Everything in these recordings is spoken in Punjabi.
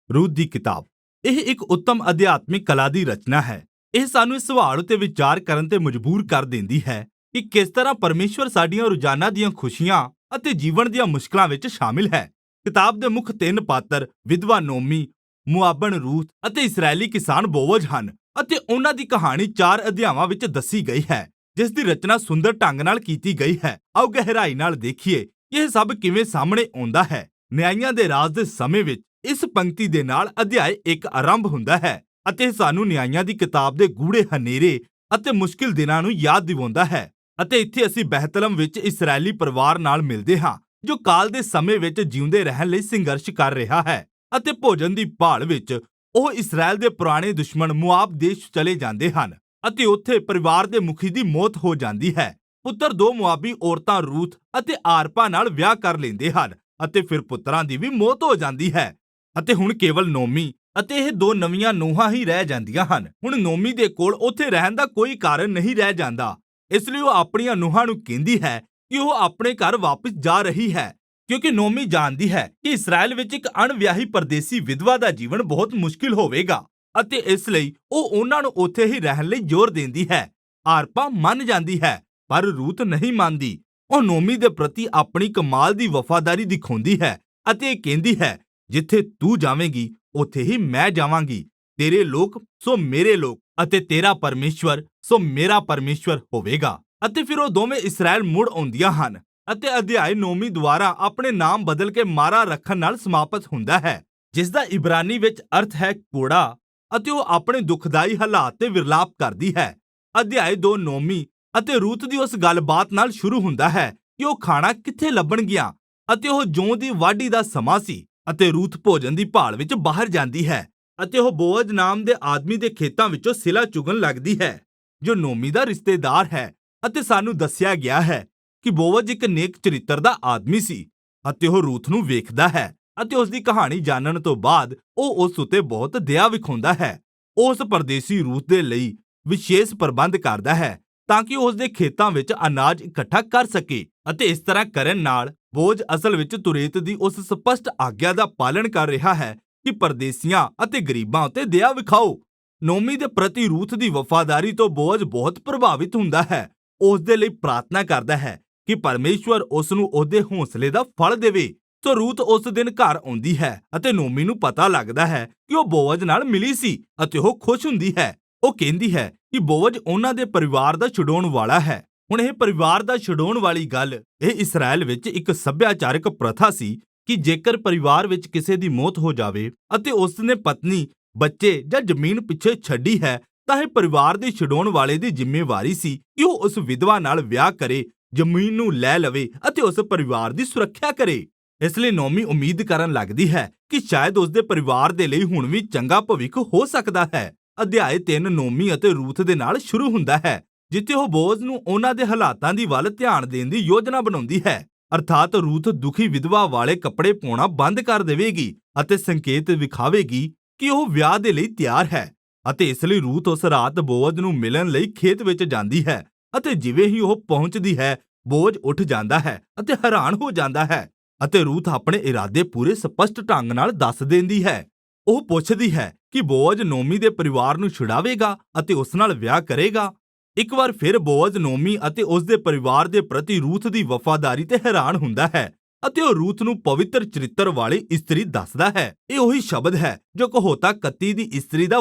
ਰੂਥ ਦੀ ਕਿਤਾਬ। ਇਹ ਇੱਕ ਉੱਤਮ ਅਧਿਆਤਮਿਕ ਕਲਾ ਦੀ ਰਚਨਾ ਹੈ। ਇਹ ਸਾਨੂੰ ਇਸ ਸਵਾਲ ਉੱਤੇ ਵਿਚਾਰ ਕਰਨ ਤੇ ਮਜਬੂਰ ਕਰ ਦਿੰਦੀ ਹੈ ਕਿ ਕਿਸ ਤਰ੍ਹਾਂ ਪਰਮੇਸ਼ਵਰ ਸਾਡੀਆਂ ਰੋਜ਼ਾਨਾ ਦੀਆਂ ਖੁਸ਼ੀਆਂ ਅਤੇ ਜੀਵਨ ਦੀਆਂ ਮੁਸ਼ਕਲਾਂ ਵਿੱਚ ਸ਼ਾਮਿਲ ਹੈ। ਕਿਤਾਬ ਦੇ ਮੁੱਖ ਤਿੰਨ ਪਾਤਰ ਵਿਧਵਾ ਨੋਮੀ, ਮੁਆਬਣ ਰੂਥ ਅਤੇ ਇਸਰਾਏਲੀ ਕਿਸਾਨ ਬੋਵਜ਼ ਹਨ ਅਤੇ ਉਹਨਾਂ ਦੀ ਕਹਾਣੀ 4 ਅਧਿਆਵਾਂ ਵਿੱਚ ਦੱਸੀ ਗਈ ਹੈ, ਜਿਸ ਦੀ ਰਚਨਾ ਸੁੰਦਰ ਢੰਗ ਨਾਲ ਕੀਤੀ ਗਈ ਹੈ। ਆਓ ਗਹਿਰਾਈ ਨਾਲ ਦੇਖੀਏ ਕਿ ਇਹ ਸਭ ਕਿਵੇਂ ਸਾਹਮਣੇ ਆਉਂਦਾ ਹੈ। ਨਿਆਂਇਆਂ ਦੇ ਰਾਜ ਦੇ ਸਮੇਂ ਵਿੱਚ ਇਸ ਪੰਕਤੀ ਦੇ ਨਾਲ ਅਧਿਆਇ 1 ਆਰੰਭ ਹੁੰਦਾ ਹੈ ਅਤੇ ਸਾਨੂੰ ਨਿਆਂਇਆਂ ਦੀ ਕਿਤਾਬ ਦੇ ਗੂੜ੍ਹੇ ਹਨੇਰੇ ਅਤੇ ਮੁਸ਼ਕਿਲ ਦਿਨਾਂ ਨੂੰ ਯਾਦ ਦਿਵਾਉਂਦਾ ਹੈ। ਅਤੇ ਇੱਥੇ ਅਸੀਂ ਬਹਿਤਲਮ ਵਿੱਚ ਇਸਰਾਏਲੀ ਪਰਿਵਾਰ ਨਾਲ ਮਿਲਦੇ ਹਾਂ, ਜੋ ਕਾਲ ਦੇ ਸਮੇਂ ਵਿੱਚ ਜਿਉਂਦੇ ਰਹਿਣ ਲਈ ਸੰਘਰਸ਼ ਕਰ ਰਿਹਾ ਹੈ ਅਤੇ ਭੋਜਨ ਦੀ ਭਾਲ ਵਿੱਚ ਉਹ ਇਸਰਾਏਲ ਦੇ ਪੁਰਾਣੇ ਦੁਸ਼ਮਣ ਮੁਆਬ ਦੇਸ਼ ਚਲੇ ਜਾਂਦੇ ਹਨ ਅਤੇ ਉੱਥੇ ਪਰਿਵਾਰ ਦੇ ਮੁਖੀ ਦੀ ਮੌਤ ਹੋ ਜਾਂਦੀ ਹੈ। ਪੁੱਤਰ 2 ਮੁਆਬੀ ਔਰਤਾਂ ਰੂਥ ਅਤੇ ਆਰਪਾ ਨਾਲ ਵਿਆਹ ਕਰ ਲੈਂਦੇ ਹਨ ਅਤੇ ਫਿਰ ਪੁੱਤਰਾਂ ਦੀ ਵੀ ਮੌਤ ਹੋ ਜਾਂਦੀ ਹੈ ਅਤੇ ਹੁਣ ਕੇਵਲ ਨੋਮੀ ਅਤੇ ਇਹ 2 ਨਵੀਆਂ ਨੂੰਹਾਂ ਹੀ ਰਹਿ ਜਾਂਦੀਆਂ ਹਨ। ਹੁਣ ਨੋਮੀ ਦੇ ਕੋਲ ਉੱਥੇ ਰਹਿਣ ਦਾ ਕੋਈ ਕਾਰਨ ਨਹੀਂ ਰਹਿ ਜਾਂਦਾ, ਇਸ ਲਈ ਉਹ ਆਪਣੀਆਂ ਨੂੰਹਾਂ ਨੂੰ ਕਹਿੰਦੀ ਹੈ ਕਿ ਉਹ ਆਪਣੇ ਘਰ ਵਾਪਸ ਜਾ ਰਹੀ ਹੈ, ਕਿਉਂਕਿ ਨੋਮੀ ਜਾਣਦੀ ਹੈ ਕਿ ਇਸਰਾਏਲ ਵਿੱਚ ਇੱਕ ਅਣਵਿਆਹੀ ਪਰਦੇਸੀ ਵਿਧਵਾ ਦਾ ਜੀਵਨ ਬਹੁਤ ਮੁਸ਼ਕਿਲ ਹੋਵੇਗਾ ਅਤੇ ਇਸ ਲਈ ਉਹ ਉਹਨਾਂ ਨੂੰ ਉੱਥੇ ਹੀ ਰਹਿਣ ਲਈ ਜ਼ੋਰ ਦਿੰਦੀ ਹੈ। ਆਰਪਾ ਮੰਨ ਜਾਂਦੀ ਹੈ, ਪਰ ਰੂਥ ਨਹੀਂ ਮੰਨਦੀ। ਉਹ ਨੋਮੀ ਦੇ ਪ੍ਰਤੀ ਆਪਣੀ ਕਮਾਲ ਦੀ ਵਫਾਦਾਰੀ ਦਿਖਾਉਂਦੀ ਹੈ ਅਤੇ ਇਹ ਕਹਿੰਦੀ ਹੈ, ਜਿੱਥੇ ਤੂੰ ਜਾਵੇਂਗੀ ਉੱਥੇ ਹੀ ਮੈਂ ਜਾਵਾਂਗੀ। ਤੇਰੇ ਲੋਕ ਸੋ ਮੇਰੇ ਲੋਕ ਅਤੇ ਤੇਰਾ ਪਰਮੇਸ਼ਵਰ ਸੋ ਮੇਰਾ ਪਰਮੇਸ਼ਵਰ ਹੋਵੇਗਾ। ਅਤੇ ਫਿਰ ਉਹ ਦੋਵੇਂ ਇਸਰਾਏਲ ਮੁੜ ਆਉਂਦੀਆਂ ਹਨ ਅਤੇ ਅਧਿਆਇ ਨੋਮੀ ਦੁਆਰਾ ਆਪਣੇ ਨਾਮ ਬਦਲ ਕੇ ਮਾਰਾ ਰੱਖਣ ਨਾਲ ਸਮਾਪਤ ਹੁੰਦਾ ਹੈ, ਜਿਸ ਦਾ ਇਬਰਾਨੀ ਵਿੱਚ ਅਰਥ ਹੈ ਕੋੜਾ, ਅਤੇ ਉਹ ਆਪਣੇ ਦੁਖਦਾਈ ਹਾਲਾਤ ਤੇ ਵਿਰਲਾਪ ਕਰਦੀ ਹੈ। ਅਧਿਆਇ 2 ਨੋਮੀ ਅਤੇ ਰੂਥ ਦੀ ਉਸ ਗੱਲਬਾਤ ਨਾਲ ਸ਼ੁਰੂ ਹੁੰਦਾ ਹੈ ਕਿ ਉਹ ਖਾਣਾ ਕਿੱਥੇ ਲੱਭਣਗੀਆਂ ਅਤੇ ਉਹ ਜੌਂ ਦੀ ਵਾਢੀ ਦਾ ਸਮਾਂ ਸੀ ਅਤੇ ਰੂਥ ਭੋਜਨ ਦੀ ਭਾਲ ਵਿੱਚ ਬਾਹਰ ਜਾਂਦੀ ਹੈ ਅਤੇ ਉਹ ਬੋਅਜ਼ ਨਾਮ ਦੇ ਆਦਮੀ ਦੇ ਖੇਤਾਂ ਵਿੱਚੋਂ ਸਿਲਾ ਚੁਗਣ ਲੱਗਦੀ ਹੈ, ਜੋ ਨੋਮੀ ਦਾ ਰਿਸ਼ਤੇਦਾਰ ਹੈ। ਅਤੇ ਸਾਨੂੰ ਦੱਸਿਆ ਗਿਆ ਹੈ ਕਿ ਬੋਅਜ਼ ਇੱਕ ਨੇਕ ਚਰਿੱਤਰ ਦਾ ਆਦਮੀ ਸੀ ਅਤੇ ਉਹ ਰੂਥ ਨੂੰ ਵੇਖਦਾ ਹੈ ਅਤੇ ਉਸ ਦੀ ਕਹਾਣੀ ਜਾਣਨ ਤੋਂ ਬਾਅਦ ਉਹ ਉਸ ਉੱਤੇ ਬਹੁਤ ਦਇਆ ਵਿਖਾਉਂਦਾ ਹੈ। ਉਹ ਉਸ ਪਰਦੇਸੀ ਰੂਥ ਦੇ ਲਈ ਵਿਸ਼ੇਸ਼ ਪ੍ਰਬੰਧ ਕਰਦਾ ਹੈ ਤਾਂ ਕਿ ਉਹ ਉਸ ਦੇ ਖੇਤਾਂ ਵਿੱਚ ਅਨਾਜ ਇਕੱਠਾ ਕਰ ਸਕੇ ਅਤੇ ਇਸ ਤਰ੍ਹਾਂ ਕਰਨ ਨਾਲ ਬੋਅਜ਼ ਅਸਲ ਵਿੱਚ ਤੁਰੇਤ ਦੀ ਉਸ ਸਪਸ਼ਟ ਆਗਿਆ ਦਾ ਪਾਲਣ ਕਰ ਰਿਹਾ ਹੈ ਕਿ ਪਰਦੇਸੀਆਂ ਅਤੇ ਗਰੀਬਾਂ ਉੱਤੇ ਦਇਆ ਵਿਖਾਓ। ਨੋਮੀ ਦੇ ਪ੍ਰਤੀ ਰੂਥ ਦੀ ਵਫਾਦਾਰੀ ਤੋਂ ਬੋਅਜ਼ ਬਹੁਤ ਪ੍ਰਭਾਵਿਤ ਹੁੰਦਾ ਹੈ। ਉਸ ਦੇ ਲਈ ਪ੍ਰਾਰਥਨਾ ਕਰਦਾ ਹੈ ਕਿ ਪਰਮੇਸ਼ਵਰ ਉਸ ਨੂੰ ਉਹਦੇ ਹੌਸਲੇ ਦਾ ਫਲ ਦੇਵੇ। ਸੋ ਰੂਥ ਉਸ ਦਿਨ ਘਰ ਆਉਂਦੀ ਹੈ ਅਤੇ ਨੋਮੀ ਨੂੰ ਪਤਾ ਲੱਗਦਾ ਹੈ ਕਿ ਉਹ ਬੋਅਜ਼ ਨਾਲ ਮਿਲੀ ਸੀ ਅਤੇ ਉਹ ਖੁਸ਼ ਹੁੰਦੀ ਹੈ। ਉਹ ਕਹਿੰਦੀ ਹੈ ਕਿ ਬੋਅਜ਼ ਉਹਨਾਂ ਦੇ ਪਰਿਵਾਰ ਦਾ ਛੁਡਾਉਣ ਵਾਲਾ ਹੈ। ਹੁਣ ਇਹ ਪਰਿਵਾਰ ਦਾ ਛੁਡਾਉਣ ਵਾਲੀ ਗੱਲ, ਇਹ ਇਸਰਾਏਲ ਵਿੱਚ ਇੱਕ ਸੱਭਿਆਚਾਰਕ ਪ੍ਰਥਾ ਸੀ ਕਿ ਜੇਕਰ ਪਰਿਵਾਰ ਵਿੱਚ ਕਿਸੇ ਦੀ ਮੌਤ ਹੋ ਜਾਵੇ ਅਤੇ ਉਸ ਨੇ ਪਤਨੀ, ਬੱਚੇ ਜਾਂ ਜ਼ਮੀਨ ਪਿੱਛੇ ਛੱਡੀ ਹੈ, ਤਾਂ ਇਹ ਪਰਿਵਾਰ ਦੇ ਛੁਡਾਉਣ ਵਾਲੇ ਦੀ ਜ਼ਿੰਮੇਵਾਰੀ ਸੀ ਕਿ ਉਹ ਉਸ ਵਿਧਵਾ ਨਾਲ ਵਿਆਹ ਕਰੇ, ਜ਼ਮੀਨ ਨੂੰ ਲੈ ਲਵੇ ਅਤੇ ਉਸ ਪਰਿਵਾਰ ਦੀ ਸੁਰੱਖਿਆ ਕਰੇ। ਇਸ ਲਈ ਨੋਮੀ ਉਮੀਦ ਕਰਨ ਲੱਗਦੀ ਹੈ ਕਿ ਸ਼ਾਇਦ ਉਸ ਦੇ ਪਰਿਵਾਰ ਦੇ ਲਈ ਹੁਣ ਵੀ ਚੰਗਾ ਭਵਿੱਖ ਹੋ ਸਕਦਾ ਹੈ। ਅਧਿਆਇ 3 ਨੋਮੀ ਅਤੇ ਰੂਥ ਦੇ ਨਾਲ ਸ਼ੁਰੂ ਹੁੰਦਾ ਹੈ, ਜਿੱਥੇ ਉਹ ਬੋਅਜ਼ ਨੂੰ ਉਹਨਾਂ ਦੇ ਹਾਲਾਤਾਂ ਦੀ ਵੱਲ ਧਿਆਨ ਦੇਣ ਦੀ ਯੋਜਨਾ ਬਣਾਉਂਦੀ ਹੈ। ਅਰਥਾਤ ਰੂਥ ਦੁਖੀ ਵਿਧਵਾ ਵਾਲੇ ਕੱਪੜੇ ਪਾਉਣਾ ਬੰਦ ਕਰ ਦੇਵੇਗੀ ਅਤੇ ਸੰਕੇਤ ਵਿਖਾਵੇਗੀ ਕਿ ਉਹ ਵਿਆਹ ਦੇ ਲਈ ਤਿਆਰ ਹੈ। ਅਤੇ ਇਸ ਲਈ ਰੂਥ ਉਸ ਰਾਤ ਬੋਅਜ਼ ਨੂੰ ਮਿਲਣ ਲਈ ਖੇਤ ਵਿੱਚ ਜਾਂਦੀ ਹੈ ਅਤੇ ਜਿਵੇਂ ਹੀ ਉਹ ਪਹੁੰਚਦੀ ਹੈ, ਬੋਅਜ਼ ਉੱਠ ਜਾਂਦਾ ਹੈ ਅਤੇ ਹੈਰਾਨ ਹੋ ਜਾਂਦਾ ਹੈ ਅਤੇ ਰੂਥ ਆਪਣੇ ਇਰਾਦੇ ਪੂਰੇ ਸਪਸ਼ਟ ਢੰਗ ਨਾਲ ਦੱਸ ਦਿੰਦੀ ਹੈ। ਉਹ ਪੁੱਛਦੀ ਹੈ ਕਿ ਬੋਅਜ਼ ਨੋਮੀ ਦੇ ਪਰਿਵਾਰ ਨੂੰ ਛੁਡਾਵੇਗਾ ਅਤੇ ਉਸ ਨਾਲ ਵਿਆਹ ਕਰੇਗਾ। ਇੱਕ ਵਾਰ ਫਿਰ ਬੋਅਜ਼ ਨੋਮੀ ਅਤੇ ਉਸ ਦੇ ਪਰਿਵਾਰ ਦੇ ਪ੍ਰਤੀ ਰੂਥ ਦੀ ਵਫਾਦਾਰੀ ਤੇ ਹੈਰਾਨ ਹੁੰਦਾ ਹੈ ਅਤੇ ਉਹ ਰੂਥ ਨੂੰ ਪਵਿੱਤਰ ਚਰਿੱਤਰ ਵਾਲੀ ਇਸਤਰੀ ਦੱਸਦਾ ਹੈ। ਇਹ ਉਹੀ ਸ਼ਬਦ ਹੈ ਜੋ ਕਹੋਤਾ 31 ਦੀ ਇਸਤਰੀ ਦਾ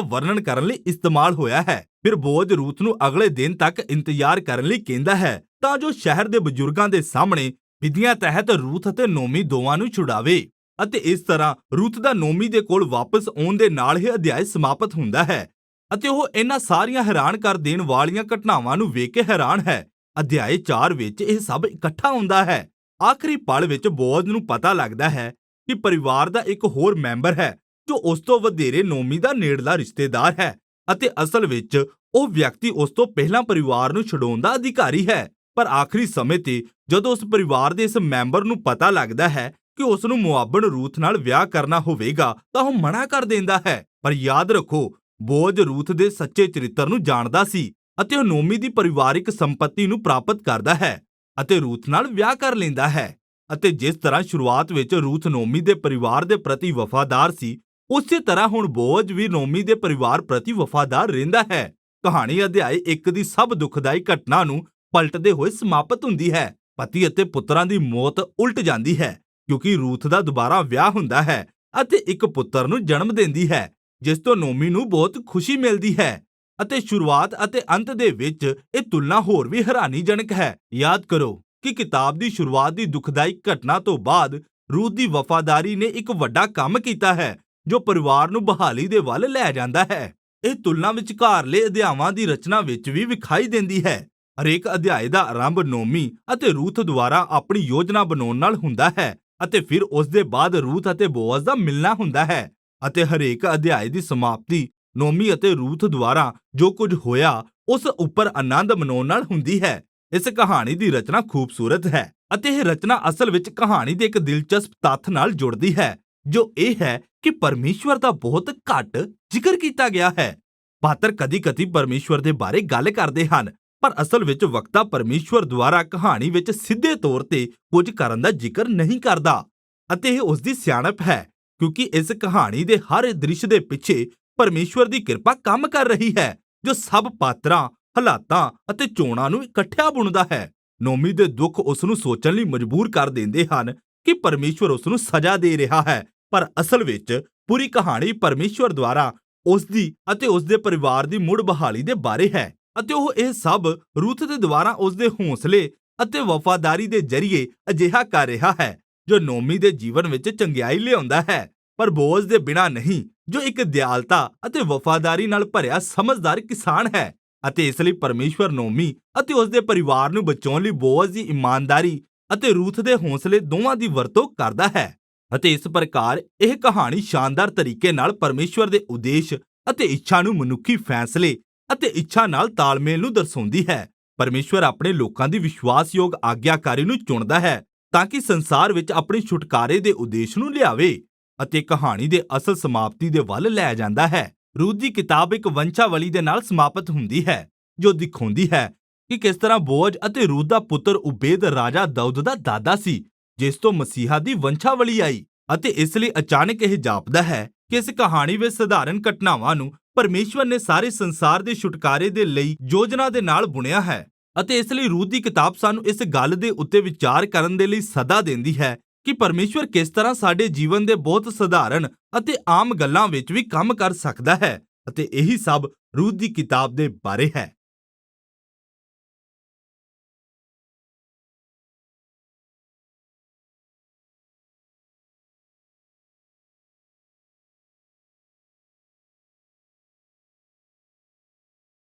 ਵਰਣਨ ਕਰਨ ਲਈ ਇਸਤੇਮਾਲ ਹੋਇਆ ਹੈ। ਫਿਰ ਬੋਅਜ਼ ਰੂਥ ਨੂੰ ਅਗਲੇ ਦਿਨ ਤੱਕ ਇੰਤਜ਼ਾਰ ਕਰਨ ਲਈ ਕਹਿੰਦਾ ਹੈ ਤਾਂ ਜੋ ਸ਼ਹਿਰ ਦੇ ਬਜ਼ੁਰਗਾਂ ਦੇ ਸਾਹਮਣੇ ਵਿਧੀਆਂ ਤਹਿਤ ਰੂਥ ਅਤੇ ਨੋਮੀ ਦੋਵਾਂ ਨੂੰ ਛੁਡਾਵੇ। ਅਤੇ ਇਸ ਤਰ੍ਹਾਂ ਰੂਥ ਦਾ ਨੋਮੀ ਦੇ ਕੋਲ ਵਾਪਸ ਆਉਣ ਦੇ ਨਾਲ ਹੀ ਅਧਿਆਇ ਸਮਾਪਤ ਹੁੰਦਾ ਹੈ ਅਤੇ ਉਹ ਇਹਨਾਂ ਸਾਰੀਆਂ ਹੈਰਾਨ ਕਰ ਦੇਣ ਵਾਲੀਆਂ ਘਟਨਾਵਾਂ ਨੂੰ ਵੇਖ ਕੇ ਹੈਰਾਨ ਹੈ। ਅਧਿਆਇ 4 ਵਿੱਚ ਇਹ ਸਭ ਇਕੱਠਾ ਹੁੰਦਾ ਹੈ। ਆਖਰੀ ਪਲ ਵਿੱਚ ਬੋਅਜ਼ ਨੂੰ ਪਤਾ ਲੱਗਦਾ ਹੈ ਕਿ ਪਰਿਵਾਰ ਦਾ ਇੱਕ ਹੋਰ ਮੈਂਬਰ ਹੈ ਜੋ ਉਸ ਤੋਂ ਵਧੇਰੇ ਨੋਮੀ ਦਾ ਨੇੜਲਾ ਰਿਸ਼ਤੇਦਾਰ ਹੈ ਅਤੇ ਅਸਲ ਵਿੱਚ ਉਹ ਵਿਅਕਤੀ ਉਸ ਤੋਂ ਪਹਿਲਾਂ ਪਰਿਵਾਰ ਨੂੰ ਛੁਡਾਉਣ ਦਾ ਅਧਿਕਾਰੀ ਹੈ। ਪਰ ਆਖਰੀ ਸਮੇਂ ਤੇ ਜਦੋਂ ਉਸ ਪਰਿਵਾਰ ਦੇ ਇਸ ਮੈਂਬਰ ਨੂੰ ਪਤਾ ਲੱਗਦਾ ਹੈ ਕਿ ਉਸ ਨੂੰ ਮੁਆਬਣ ਰੂਥ ਨਾਲ ਵਿਆਹ ਕਰਨਾ ਹੋਵੇਗਾ ਤਾਂ ਉਹ ਮਨਾ ਕਰ ਦਿੰਦਾ ਹੈ। ਪਰ ਯਾਦ ਰੱਖੋ, ਬੋਅਜ਼ ਰੂਥ ਦੇ ਸੱਚੇ ਚਰਿੱਤਰ ਨੂੰ ਜਾਣਦਾ ਸੀ ਅਤੇ ਉਹ ਨੋਮੀ ਦੀ ਪਰਿਵਾਰਿਕ ਸੰਪਤੀ ਨੂੰ ਪ੍ਰਾਪਤ ਕਰਦਾ ਹੈ ਅਤੇ ਰੂਥ ਨਾਲ ਵਿਆਹ ਕਰ ਲੈਂਦਾ ਹੈ। ਅਤੇ ਜਿਸ ਤਰ੍ਹਾਂ ਸ਼ੁਰੂਆਤ ਵਿੱਚ ਰੂਥ ਨੋਮੀ ਦੇ ਪਰਿਵਾਰ ਦੇ ਪ੍ਰਤੀ ਵਫਾਦਾਰ ਸੀ, ਉਸੇ ਤਰ੍ਹਾਂ ਹੁਣ ਬੋਅਜ਼ ਵੀ ਨੋਮੀ ਦੇ ਪਰਿਵਾਰ ਪ੍ਰਤੀ ਵਫਾਦਾਰ ਰਹਿੰਦਾ ਹੈ। ਕਹਾਣੀ ਅਧਿਆਇ 1 ਦੀ ਸਭ ਦੁਖਦਾਈ ਘਟਨਾ ਨੂੰ ਪਲਟਦੇ ਹੋਏ ਸਮਾਪਤ ਹੁੰਦੀ ਹੈ। ਪਤੀ ਅਤੇ ਪੁੱਤਰਾਂ ਦੀ ਮੌਤ ਉਲਟ ਜਾਂਦੀ ਹੈ ਕਿਉਂਕਿ ਰੂਥ ਦਾ ਦੁਬਾਰਾ ਵਿਆਹ ਹੁੰਦਾ ਹੈ ਅਤੇ ਇੱਕ ਪੁੱਤਰ ਨੂੰ ਜਨਮ ਦਿੰਦੀ ਹੈ, ਜਿਸ ਤੋਂ ਨੋਮੀ ਨੂੰ ਬਹੁਤ ਖੁਸ਼ੀ ਮਿਲਦੀ ਹੈ। ਅਤੇ ਸ਼ੁਰੂਆਤ ਅਤੇ ਅੰਤ ਦੇ ਵਿੱਚ ਇਹ ਤੁਲਨਾ ਹੋਰ ਵੀ ਹੈਰਾਨੀਜਨਕ ਹੈ। ਯਾਦ ਕਰੋ ਕਿ ਕਿਤਾਬ ਦੀ ਸ਼ੁਰੂਆਤ ਦੀ ਦੁਖਦਾਈ ਘਟਨਾ ਤੋਂ ਬਾਅਦ ਰੂਥ ਦੀ ਵਫਾਦਾਰੀ ਨੇ ਇੱਕ ਵੱਡਾ ਕੰਮ ਕੀਤਾ ਹੈ ਜੋ ਪਰਿਵਾਰ ਨੂੰ ਬਹਾਲੀ ਦੇ ਵੱਲ ਲੈ ਜਾਂਦਾ ਹੈ। ਇਹ ਤੁਲਨਾ ਵਿਚਕਾਰਲੇ ਅਧਿਆਵਾਂ ਦੀ ਰਚਨਾ ਵਿੱਚ ਵੀ ਵਿਖਾਈ ਦਿੰਦੀ ਹੈ। ਹਰੇਕ ਅਧਿਆਇ ਦਾ ਆਰੰਭ ਨੋਮੀ ਅਤੇ ਰੂਥ ਦੁਆਰਾ ਆਪਣੀ ਯੋਜਨਾ ਬਣਾਉਣ ਨਾਲ ਹੁੰਦਾ ਹੈ ਅਤੇ ਫਿਰ ਉਸ ਦੇ ਬਾਅਦ ਰੂਥ ਅਤੇ ਬੋਅਜ਼ ਦਾ ਮਿਲਣਾ ਹੁੰਦਾ ਹੈ ਅਤੇ ਹਰੇਕ ਅਧਿਆਇ ਦੀ ਸਮਾਪਤੀ ਨੋਮੀ ਅਤੇ ਰੂਥ ਦੁਆਰਾ ਜੋ ਕੁਝ ਹੋਇਆ ਉਸ ਉੱਪਰ ਆਨੰਦ ਮਨਾਉਣ ਨਾਲ ਹੁੰਦੀ ਹੈ। ਇਸ ਕਹਾਣੀ ਦੀ ਰਚਨਾ ਖੂਬਸੂਰਤ ਹੈ ਅਤੇ ਇਹ ਰਚਨਾ ਅਸਲ ਵਿੱਚ ਕਹਾਣੀ ਦੇ ਇੱਕ ਦਿਲਚਸਪ ਤੱਥ ਨਾਲ ਜੁੜਦੀ ਹੈ, ਜੋ ਇਹ ਹੈ ਕਿ ਪਰਮੇਸ਼ਵਰ ਦਾ ਬਹੁਤ ਘੱਟ ਜ਼ਿਕਰ ਕੀਤਾ ਗਿਆ ਹੈ। ਪਾਤਰ ਕਦੀ-ਕਦੀ ਪਰਮੇਸ਼ਵਰ ਦੇ ਬਾਰੇ ਗੱਲ ਕਰਦੇ ਹਨ, ਪਰ ਅਸਲ ਵਿੱਚ ਵਕਤਾ ਪਰਮੇਸ਼ਵਰ ਦੁਆਰਾ ਕਹਾਣੀ ਵਿੱਚ ਸਿੱਧੇ ਤੌਰ ਤੇ ਕੁਝ ਕਰਨ ਦਾ ਜ਼ਿਕਰ ਨਹੀਂ ਕਰਦਾ ਅਤੇ ਇਹ ਉਸ ਦੀ ਸਿਆਣਪ ਹੈ ਕਿਉਂਕਿ ਇਸ ਕਹਾਣੀ ਦੇ ਹਰ ਦ੍ਰਿਸ਼ ਦੇ ਪਿੱਛੇ ਪਰਮੇਸ਼ਵਰ ਦੀ ਕਿਰਪਾ ਕੰਮ ਕਰ ਰਹੀ ਹੈ ਜੋ ਸਭ ਪਾਤਰਾਂ, ਹਾਲਾਤਾਂ ਅਤੇ ਚੋਣਾਂ ਨੂੰ ਇਕੱਠਿਆਂ ਬੁਣਦਾ ਹੈ। ਨੋਮੀ ਦੇ ਦੁੱਖ ਉਸ ਨੂੰ ਸੋਚਣ ਲਈ ਮਜਬੂਰ ਕਰ ਦਿੰਦੇ ਹਨ ਕਿ ਪਰਮੇਸ਼ਵਰ ਉਸ ਨੂੰ ਸਜ਼ਾ ਦੇ ਰਿਹਾ ਹੈ, ਪਰ ਅਸਲ ਵਿੱਚ ਪੂਰੀ ਕਹਾਣੀ ਪਰਮੇਸ਼ਵਰ ਦੁਆਰਾ ਉਸ ਦੀ ਅਤੇ ਉਸ ਦੇ ਪਰਿਵਾਰ ਦੀ ਮੁੜ ਬਹਾਲੀ ਦੇ ਬਾਰੇ ਹੈ ਅਤੇ ਉਹ ਇਹ ਸਭ ਰੂਥ ਦੇ ਦੁਆਰਾ ਉਸ ਦੇ ਹੌਸਲੇ ਅਤੇ ਵਫਾਦਾਰੀ ਦੇ ਜ਼ਰੀਏ ਅਜਿਹਾ ਕਰ ਰਿਹਾ ਹੈ ਜੋ ਨੋਮੀ ਦੇ ਜੀਵਨ ਵਿੱਚ ਚੰਗਿਆਈ ਲਿਆਉਂਦਾ ਹੈ, ਪਰ ਬੋਅਜ਼ ਦੇ ਬਿਨਾਂ ਨਹੀਂ, ਜੋ ਇੱਕ ਦਿਆਲਤਾ ਅਤੇ ਵਫਾਦਾਰੀ ਨਾਲ ਭਰਿਆ ਸਮਝਦਾਰ ਕਿਸਾਨ ਹੈ। ਅਤੇ ਇਸ ਲਈ ਪਰਮੇਸ਼ਵਰ ਨੋਮੀ ਅਤੇ ਉਸ ਦੇ ਪਰਿਵਾਰ ਨੂੰ ਬਚਾਉਣ ਲਈ ਬੋਅਜ਼ ਦੀ ਇਮਾਨਦਾਰੀ ਅਤੇ ਰੂਥ ਦੇ ਹੌਸਲੇ ਦੋਵਾਂ ਦੀ ਵਰਤੋਂ ਕਰਦਾ ਹੈ। ਅਤੇ ਇਸ ਪ੍ਰਕਾਰ ਇਹ ਕਹਾਣੀ ਸ਼ਾਨਦਾਰ ਤਰੀਕੇ ਨਾਲ ਪਰਮੇਸ਼ਵਰ ਦੇ ਉਦੇਸ਼ ਅਤੇ ਇੱਛਾ ਨੂੰ ਮਨੁੱਖੀ ਫੈਸਲੇ ਅਤੇ ਇੱਛਾ ਨਾਲ ਤਾਲਮੇਲ ਨੂੰ ਦਰਸਾਉਂਦੀ ਹੈ। ਪਰਮੇਸ਼ਵਰ ਆਪਣੇ ਲੋਕਾਂ ਦੀ ਵਿਸ਼ਵਾਸਯੋਗ ਆਗਿਆਕਾਰੀ ਨੂੰ ਚੁਣਦਾ ਹੈ ਤਾਂ ਕਿ ਸੰਸਾਰ ਵਿੱਚ ਆਪਣੇ ਛੁਟਕਾਰੇ ਦੇ ਉਦੇਸ਼ ਨੂੰ ਲਿਆਵੇ ਅਤੇ ਕਹਾਣੀ ਦੇ ਅਸਲ ਸਮਾਪਤੀ ਦੇ ਵੱਲ ਲੈ ਜਾਂਦਾ ਹੈ। ਰੂਥ ਦੀ ਕਿਤਾਬ ਇੱਕ ਵੰਸ਼ਾਵਲੀ ਦੇ ਨਾਲ ਸਮਾਪਤ ਹੁੰਦੀ ਹੈ ਜੋ ਦਿਖਾਉਂਦੀ ਹੈ ਕਿ ਕਿਸ ਤਰ੍ਹਾਂ ਬੋਅਜ਼ ਅਤੇ ਰੂਥ ਦਾ ਪੁੱਤਰ ਉਬੇਦ ਰਾਜਾ ਦਾਊਦ ਦਾ ਦਾਦਾ ਸੀ, ਜਿਸ ਤੋਂ ਮਸੀਹਾ ਦੀ ਵੰਸ਼ਾਵਲੀ ਆਈ। ਅਤੇ ਇਸ ਲਈ ਅਚਾਨਕ ਇਹ ਜਾਪਦਾ ਹੈ ਕਿ ਇਸ ਕਹਾਣੀ ਵਿੱਚ ਸਧਾਰਨ ਘਟਨਾਵਾਂ ਨੂੰ ਪਰਮੇਸ਼ਵਰ ਨੇ ਸਾਰੇ ਸੰਸਾਰ ਦੇ ਛੁਟਕਾਰੇ ਦੇ ਲਈ ਯੋਜਨਾ ਦੇ ਨਾਲ ਬੁਣਿਆ ਹੈ। ਅਤੇ ਇਸ ਲਈ ਰੂਥ ਦੀ ਕਿਤਾਬ ਸਾਨੂੰ ਇਸ ਗੱਲ ਦੇ ਉੱਤੇ ਵਿਚਾਰ ਕਰਨ ਦੇ ਲਈ ਸੱਦਾ ਦਿੰਦੀ ਹੈ ਕਿ ਪਰਮੇਸ਼ਵਰ ਕਿਸ ਤਰ੍ਹਾਂ ਸਾਡੇ ਜੀਵਨ ਦੇ ਬਹੁਤ ਸਧਾਰਨ ਅਤੇ ਆਮ ਗੱਲਾਂ ਵਿੱਚ ਵੀ ਕੰਮ ਕਰ ਸਕਦਾ ਹੈ ਅਤੇ ਇਹੀ ਸਭ ਰੂਥ ਦੀ ਕਿਤਾਬ ਦੇ ਬਾਰੇ ਹੈ।